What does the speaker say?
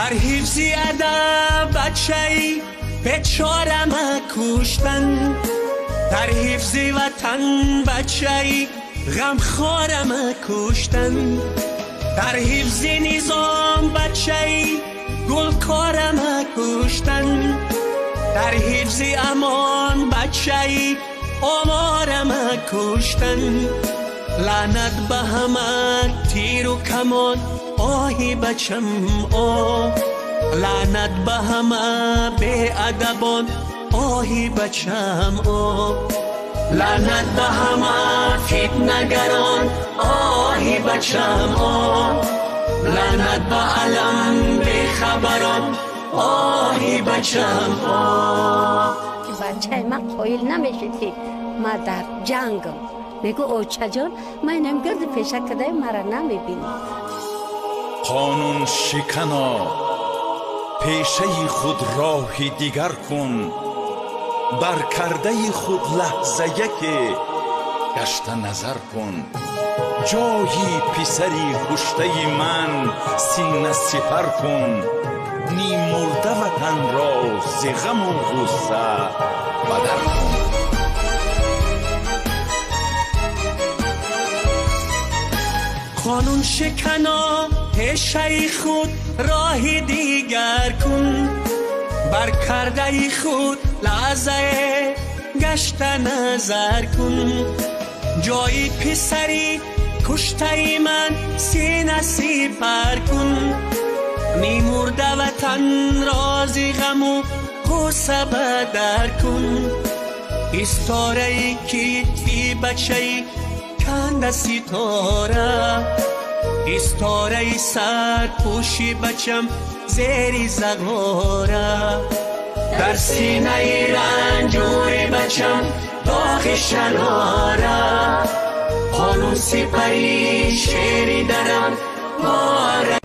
در حفظ ادب بچه‌ای بیچاره ما کشتن، در حفظ وطن بچه‌ای غمخوار ما کشتن، در حفظ نظام بچه‌ای گلکار ما کشتن، در حفظ امان بچه‌ای آمار ما کشتن. لعنت به همه تیر و کمان آهی بچم آه، لعنت به همه بی ادبان آهی بچم آه، لعنت به همه فتنه‌گران آهی بچم آه، لعنت به علم بی خبران آهی بچم آه. بچه من قایل نمیشد که ما در جنگم. میگو اوچه جان من نمگرد پیشه کده مرا نمیبینی. قانون شکنا پیشه خود راهی دیگر کن، بر کرده خود لحظه یکی گشت نظر کن. جایی پسری کشته من سینه سپر کن، نیم مرده وطن را ز غم و غصه بدر کن. قانون شکنا پیشه خود راه دیگر کن، بر کرده خود لحظه گشت نظر کن. جای پسری کشته من سینه سپر کن، میمرده وطن رازی غم و غصه بدر کن. استاره کتفی بچه کند ستاره، استاره سر پوشی بچم زیر زغاره، در سینه رنجور بچم داغ شراره. قانون سپری شیری درم باره.